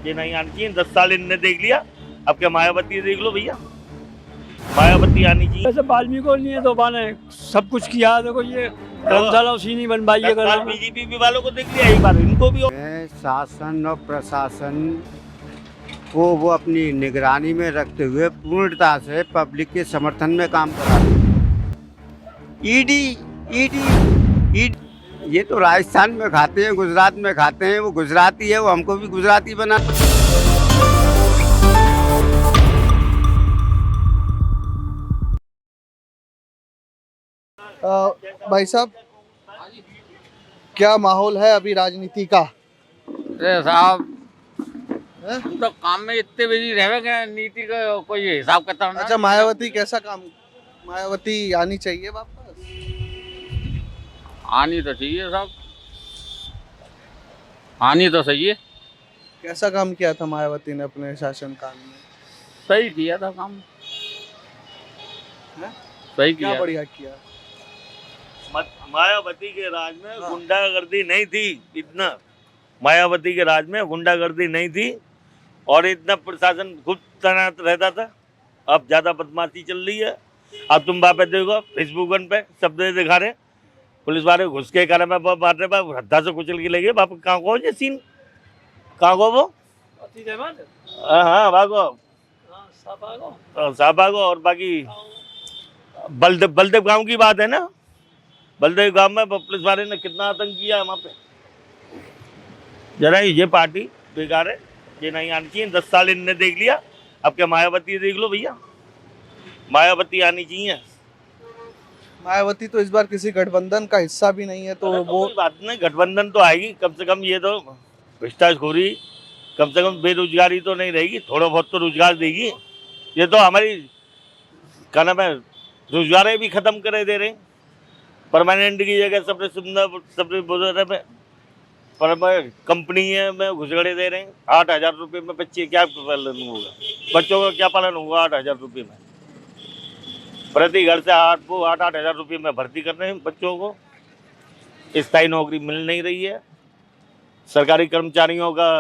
ये नहीं आनी चाहिए। 10 साल इनने देख लिया, अब क्या मायावती देख लो भैया, मायावती आनी चाहिए। वैसे वाल्मीकि को नहीं है तो माने सब कुछ किया। देखो ये धर्मशाला उसी नहीं बनवाई है। बीजेपी भी वालों को देख लिया, एक बार इनको भी। शासन और प्रशासन को वो अपनी निगरानी में रखते हुए पूर्णता से पब्लिक के समर्थन में काम करा रहे हैं। ईडी ये तो राजस्थान में खाते हैं, गुजरात में खाते हैं, वो गुजराती है, वो हमको भी गुजराती बना। भाई साहब, क्या माहौल है अभी राजनीति का? अरे साहब, तुम तो काम में इतने बिजी रहे नीति का कोई हिसाब किताब ना। अच्छा, मायावती कैसा काम? मायावती आनी चाहिए वापस? आनी तो चाहिए साहब, आनी तो सही है। कैसा काम किया था मायावती ने अपने शासन काल में? सही किया था काम, सही किया। क्या बढ़िया किया? मायावती के राज में गुंडागर्दी नहीं थी इतना, मायावती के राज में गुंडागर्दी नहीं थी और इतना प्रशासन खुद तैनात रहता था। अब ज्यादा बदमाशी चल रही है। अब तुम वहाँ पे देखो फेसबुक पे सब दिखा रहे, पुलिस वाले घुस के कारण में मार रहे, हद्दा से कुचल के लगे। बाप कहाँ को ये सीन, कहाँ को वो? हाँ भागो, साहब भागो। और बाकी बलदेव गांव की बात है ना, बलदेव गांव में पुलिस वाले ने कितना आतंक किया है वहाँ पे। जरा ये पार्टी बेकार है, ये नहीं आनी चाहिए। 10 साल इनने देख लिया, अब क्या मायावती देख लो भैया, मायावती आनी चाहिए। मायावती तो इस बार किसी गठबंधन का हिस्सा भी नहीं है, तो वो बात नहीं, गठबंधन तो आएगी कम से कम। ये तो भ्रष्टाचारी, कम से कम बेरोजगारी तो नहीं रहेगी, थोड़ा बहुत तो रोजगार देगी। ये तो हमारी क्या नाम है, रोजगार भी खत्म करे दे रहे, परमानेंट की जगह सबने बोल में कंपनी में घुसगड़े दे रहे हैं। 8,000 रुपये में बच्चे क्या पालन होगा, बच्चों का क्या पालन होगा 8,000 रुपये में? प्रति घर से 8,000 रुपये में भर्ती कर रहे हैं बच्चों को। स्थायी नौकरी मिल नहीं रही है, सरकारी कर्मचारियों का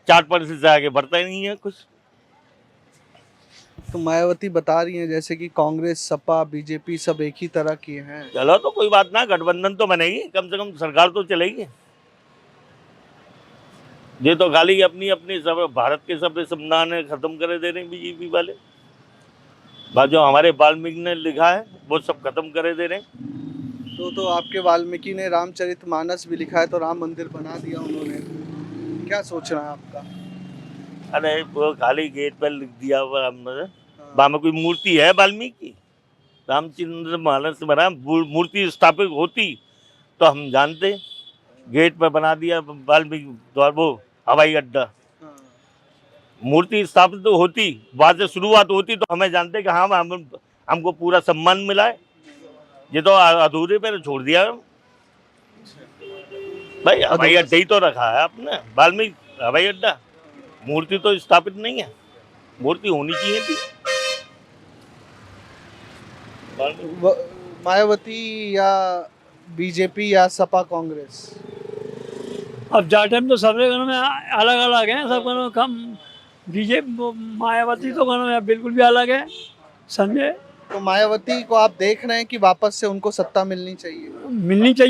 4% से आगे बढ़ता ही नहीं है कुछ। तो मायावती बता रही हैं जैसे कि कांग्रेस, सपा, बीजेपी सब एक ही तरह की हैं। चलो तो कोई बात ना, गठबंधन तो बनेगी, कम से कम सरकार तो चलेगी। ये तो खाली अपनी अपनी सब भारत के सब संविधान खत्म करे दे रहे हैं बीजेपी वाले। जो हमारे वाल्मीकि ने लिखा है वो सब खत्म करे दे रहे हैं। तो आपके वाल्मीकि ने रामचरितमानस भी लिखा है, तो राम मंदिर बना दिया उन्होंने। क्या सोचना है आपका? अरे वो खाली गेट पर लिख दिया हुआ वहाँ में कोई मूर्ति है वाल्मीकि? रामचंद्र मानस बना, मूर्ति स्थापित होती तो हम जानते। गेट पर बना दिया वाल्मीकि द्वार, वो हवाई अड्डा। मूर्ति स्थापित तो होती, वहाँ से शुरुआत होती तो हमें जानते कि हाँ हमको पूरा सम्मान मिला है। ये तो अधूरे पे छोड़ दिया भाई। हवाई अड्डा ही तो रखा है आपने, वाल्मीकि हवाई अड्डा। मूर्ति तो स्थापित नहीं है, मूर्ति होनी चाहिए थी। मायावती या बीजेपी या सपा कांग्रेस? अब जाटम तो सबरे घरों में अलग अलग हैं, सब घरों में कम। बीजेपी मायावती तो घरों में बिल्कुल भी अलग है, समझे। तो मायावती को आप देख रहे हैं कि वापस से उनको सत्ता मिलनी चाहिए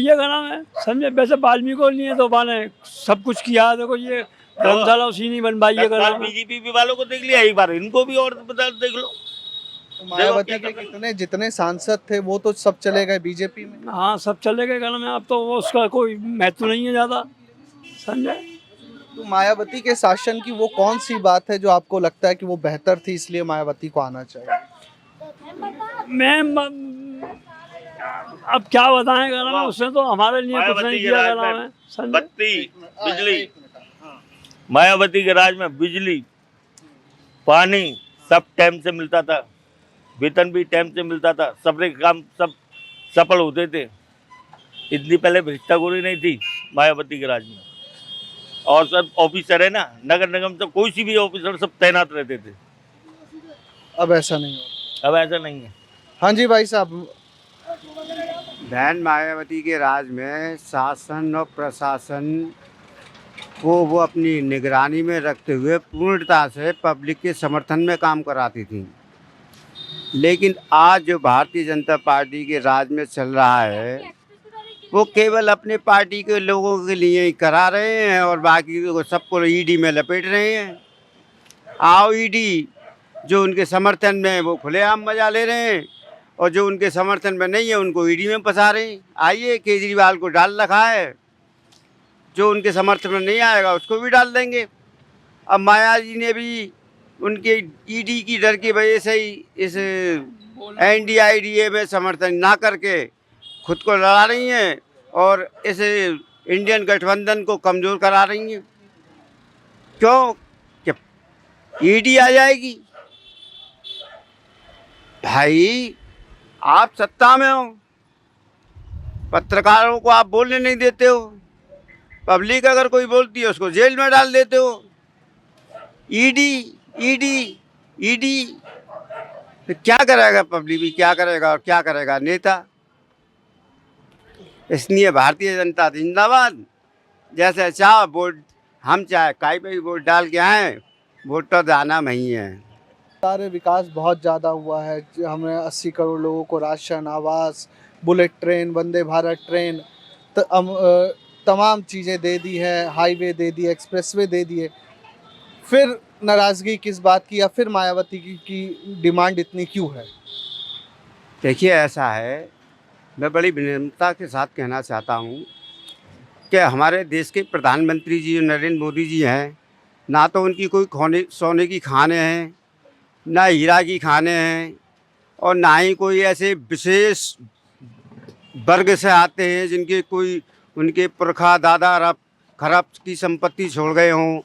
घरों में, समझे। वैसे वाल्मीकि को नहीं है तो माने सब कुछ किया। देखो ये धर्मशाला उसी नहीं बनवाई है। बीजेपी वालों को देख लिया, एक बार इनको भी और देख लो। तो मायावती के जितने सांसद थे वो तो सब चले गए बीजेपी में। हाँ, सब चले गए घरों में। अब तो उसका कोई महत्व नहीं है ज्यादा, समझे। तो मायावती के शासन की वो कौन सी बात है जो आपको लगता है कि वो बेहतर थी, इसलिए मायावती को आना चाहिए? मैं अब क्या बताएं घरों में, उसने तो हमारे लिए कुछ नहीं किया घरों में, समझे। बत्ती, बिजली, मायावती के राज में बिजली, पानी सब टाइम से मिलता था, वेतन भी टाइम से मिलता था, सबरे काम सब सफल होते थे। इतनी पहले भ्रष्टाचारी नहीं थी मायावती के राज में। और सब ऑफिसर है ना, नगर निगम से कोई सी भी ऑफिसर सब तैनात रहते थे। अब ऐसा नहीं हो, अब ऐसा नहीं है। हाँ जी भाई साहब। बहन मायावती के राज में शासन और प्रशासन को वो अपनी निगरानी में रखते हुए पूर्णता से पब्लिक के समर्थन में काम कराती थी। लेकिन आज जो भारतीय जनता पार्टी के राज में चल रहा है वो केवल अपने पार्टी के लोगों के लिए ही करा रहे हैं और बाकी को सबको ईडी में लपेट रहे हैं। आओ ईडी, जो उनके समर्थन में है वो खुलेआम मजा ले रहे हैं और जो उनके समर्थन में नहीं है उनको ईडी में फंसा रहे हैं। आइए, केजरीवाल को डाल रखा है, जो उनके समर्थन में नहीं आएगा उसको भी डाल देंगे। अब माया जी ने भी उनके ईडी की डर की वजह से ही इस NDIDA में समर्थन ना करके खुद को लड़ा रही हैं और इस इंडियन गठबंधन को कमज़ोर करा रही हैं। क्यों? कि ईडी आ जाएगी। भाई, आप सत्ता में हो, पत्रकारों को आप बोलने नहीं देते हो, पब्लिक अगर कोई बोलती है उसको जेल में डाल देते हो। ईडी ईडी ईडी, तो क्या करेगा पब्लिक भी, क्या करेगा और क्या करेगा नेता। इसलिए भारतीय जनता जिंदाबाद। जैसे चाह वोट, हम चाहे काई पे भी वोट डाल के आए, वोट तो दाना नहीं है। सारे विकास बहुत ज़्यादा हुआ है। हमने 80 करोड़ लोगों को राशन, आवास, bullet train, Vande Bharat train, तमाम चीज़ें दे दी है, हाईवे दे दिए, एक्सप्रेसवे दे दिए। फिर नाराज़गी किस बात की, या फिर मायावती की डिमांड इतनी क्यों है? देखिए, ऐसा है, मैं बड़ी विनम्रता के साथ कहना चाहता हूँ कि हमारे देश के प्रधानमंत्री जी नरेंद्र मोदी जी हैं, ना तो उनकी कोई सोने की खाने हैं, ना हीरा की खाने हैं, और ना ही कोई ऐसे विशेष वर्ग से आते हैं जिनके कोई उनके पुरखा दादा खरब की संपत्ति छोड़ गए हों,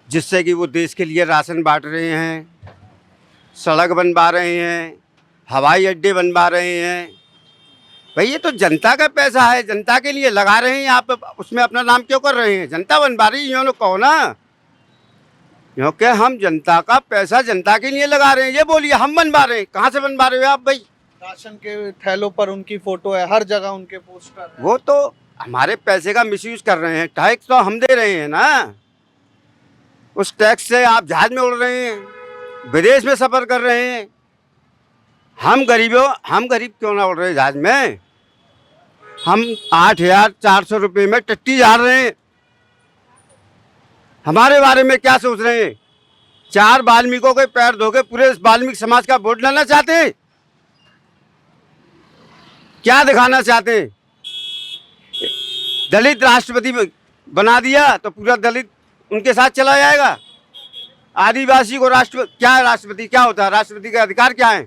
जिससे कि वो देश के लिए राशन बांट रहे हैं, सड़क बनवा रहे हैं, हवाई अड्डे बनवा रहे हैं। भाई, ये तो जनता का पैसा है, जनता के लिए लगा रहे हैं। आप उसमें अपना नाम क्यों कर रहे हैं? जनता बनवा रही है, यूँ लोग कहो ना, क्योंकि हम जनता का पैसा जनता के लिए लगा रहे हैं। ये बोलिए, हम बनवा रहे हैं। कहाँ से बनवा रहे हो आप भाई? राशन के थैलों पर उनकी फोटो है, हर जगह उनके पोस्टर है। वो तो हमारे पैसे का मिसयूज कर रहे हैं। टैक्स तो हम दे रहे हैं ना, उस टैक्स से आप जहाज में उड़ रहे हैं, विदेश में सफ़र कर रहे हैं। हम गरीब क्यों ना उड़ रहे जहाज में? हम 8,400 रुपये में टट्टी जा रहे हैं। हमारे बारे में क्या सोच रहे हैं? 4 वाल्मीकियों के पैर धो के पूरे वाल्मीकि समाज का वोट लेना चाहते हैं? क्या दिखाना चाहते हैं? दलित राष्ट्रपति बना दिया तो पूरा दलित उनके साथ चला जाएगा। आदिवासी को राष्ट्रपति, क्या है राष्ट्रपति, क्या होता है? राष्ट्रपति का अधिकार क्या है?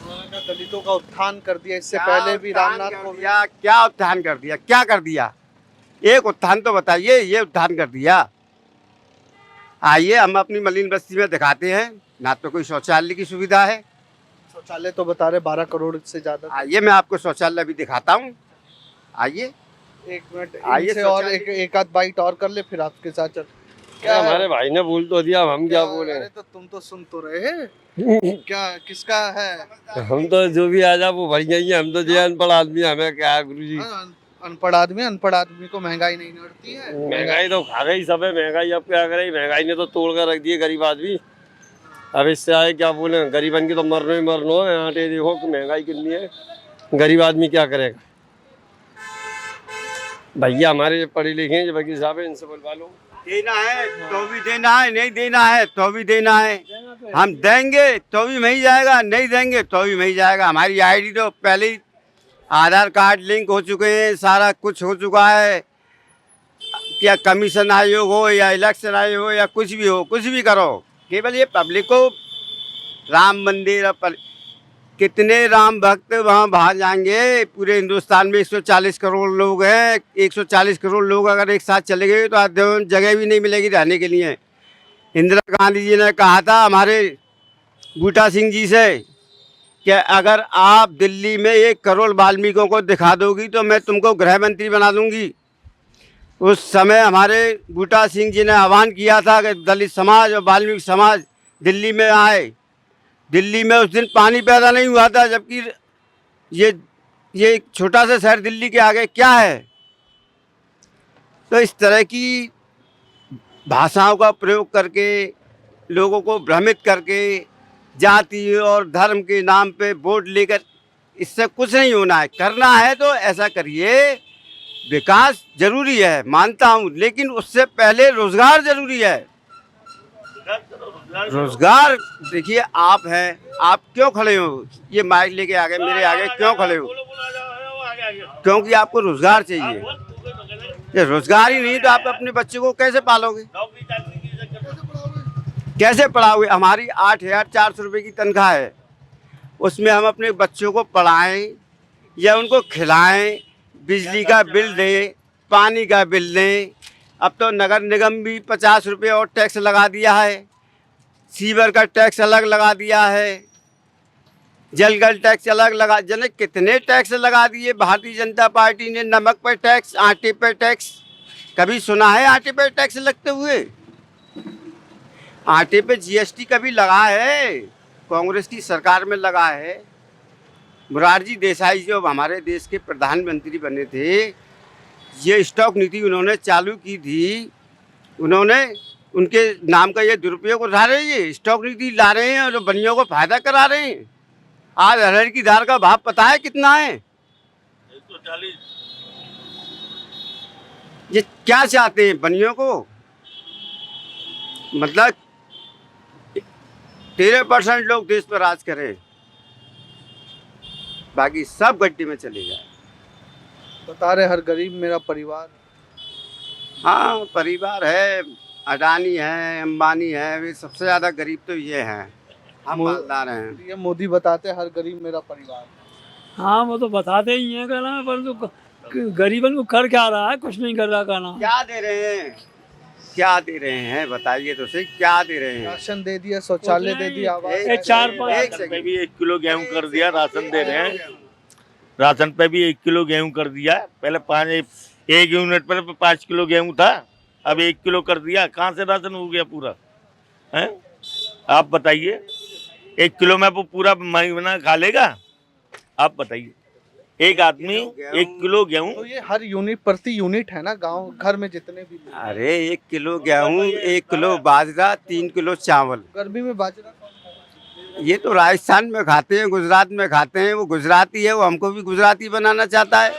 उन्होंने दलितों का उत्थान कर दिया। इससे पहले भी रामनाथ कोविंद। क्या उत्थान कर दिया? क्या कर दिया? एक उत्थान तो बताइए। ये उत्थान कर दिया। आइए, हम अपनी मलिन बस्ती में दिखाते हैं। ना तो कोई शौचालय की सुविधा है। शौचालय तो बता रहे 12 करोड़ से ज्यादा। आइए, मैं आपको शौचालय भी दिखाता हूँ। आइए, 1 मिनट आइए, इनसे और एक आध बाइट और कर ले, फिर आपके साथ चल। क्या हमारे भाई ने बोल तो दिया, हम क्या बोले? अरे तो तुम तो सुन तो रहे हैं। क्या किसका है? हम तो जो भी आ जा वो भर जाइए। हम तो जो अनपढ़ आदमी, हमें क्या है गुरु जी। अनपढ़ आदमी को महंगाई नहीं नड़ती है। महंगाई तो खा गई सब है। महंगाई अब क्या करे? महंगाई ने तो तोड़ कर रख दिए गरीब आदमी। अब इससे आए क्या बोले? गरीबन की तो मरनो ही मरनो है। यहाँ पे देखो कि महंगाई कितनी है, गरीब आदमी क्या करेगा? भैया हमारे पढ़े लिखे हैं, वकील साहब है, इनसे बोलवा लो। देना है तो भी देना है, नहीं देना है तो भी देना है। हम देंगे तो भी नहीं जाएगा, नहीं देंगे तो भी नहीं जाएगा। हमारी आईडी तो पहले ही आधार कार्ड लिंक हो चुके हैं, सारा कुछ हो चुका है। क्या कमीशन आयोग हो या इलेक्शन आयोग हो या कुछ भी हो, कुछ भी करो, केवल ये पब्लिक को राम मंदिर पर कितने राम भक्त वहाँ बाहर जाएंगे। पूरे हिंदुस्तान में 140 करोड़ लोग हैं। 140 करोड़ लोग अगर एक साथ चले गए तो जगह भी नहीं मिलेगी रहने के लिए। इंदिरा गांधी जी ने कहा था हमारे बूटा सिंह जी से कि अगर आप दिल्ली में 1 करोड़ वाल्मीकियों को दिखा दोगी तो मैं तुमको गृह मंत्री बना दूंगी। उस समय हमारे बूटा सिंह जी ने आह्वान किया था कि दलित समाज और वाल्मीकि समाज दिल्ली में आए। दिल्ली में उस दिन पानी पैदा नहीं हुआ था, जबकि ये छोटा सा शहर दिल्ली के आगे क्या है? तो इस तरह की भाषाओं का प्रयोग करके लोगों को भ्रमित करके जाति और धर्म के नाम पे वोट लेकर इससे कुछ नहीं होना है। करना है तो ऐसा करिए, विकास जरूरी है मानता हूँ, लेकिन उससे पहले रोजगार जरूरी है। रोजगार देखिए, आप हैं, आप क्यों खड़े हो, ये माइक लेके आगे मेरे आगे क्यों खड़े हो? क्योंकि आपको रोजगार चाहिए। ये रोजगार ही नहीं तो आप अपने बच्चे को कैसे पालोगे, कैसे पढ़ाओगे? हमारी 8,400 रुपये की तनख्वाह है, उसमें हम अपने बच्चों को पढ़ाएं या उनको खिलाएं, बिजली का बिल दें, पानी का बिल दें। अब तो नगर निगम भी 50 रुपये और टैक्स लगा दिया है, सीवर का टैक्स अलग लगा दिया है, जलगल टैक्स अलग लगा, जने कितने टैक्स लगा दिए भारतीय जनता पार्टी ने। नमक पर टैक्स, आटे पर टैक्स, कभी सुना है आटे पर टैक्स लगते हुए? आटे पे जीएसटी कभी लगा है? कांग्रेस की सरकार में लगा है। मोरारजी देसाई जो हमारे देश के प्रधानमंत्री बने थे, ये स्टॉक नीति उन्होंने चालू की थी। उन्होंने उनके नाम का ये दुरुपयोग उठा रहे हैं, ये स्टॉक नीति ला रहे हैं और बनियों को फायदा करा रहे हैं। आज अरहर की दाल का भाव पता है कितना है? 140। ये क्या चाहते हैं बनियों को? मतलब 13% लोग देश पर राज करें, बाकी सब गड्ढे में चले जाए। बता रहे हर गरीब मेरा परिवार। हाँ, परिवार है, अडानी है, अंबानी है, वे सबसे ज़्यादा गरीब तो ये हैं, हम मालदार हैं। ये मोदी बताते हर गरीब मेरा परिवार। हाँ वो तो बताते ही हैं कहना है, परंतु गरीबन को कर क्या रहा है? कुछ नहीं कर रहा कहना। क्या दे रहे हैं, क्या दे रहे हैं बताइए तो सही, क्या दे रहे हैं? राशन दे दिया, शौचालय दे दिया, आवास ये 4-5 राशन पे भी 1 किलो गेहूं कर दिया, राशन दे रहे हैं। राशन पे भी 1 किलो गेहूं कर दिया। पहले 1 यूनिट पर 5 किलो गेहूं था, अब 1 किलो कर दिया। कहाँ से राशन हो गया पूरा है? आप बताइए, 1 किलो में वो पूरा महीना खा लेगा? आप बताइए, एक आदमी 1 किलो गेहूं। तो ये हर यूनिट प्रति यूनिट है ना, गांव घर में जितने भी लोग। अरे 1 किलो गेहूं, 1 किलो बाजरा, 3 किलो चावल। गर्मी में बाजरा ये तो राजस्थान में खाते हैं, गुजरात में खाते हैं। वो गुजराती है, वो हमको भी गुजराती बनाना चाहता है।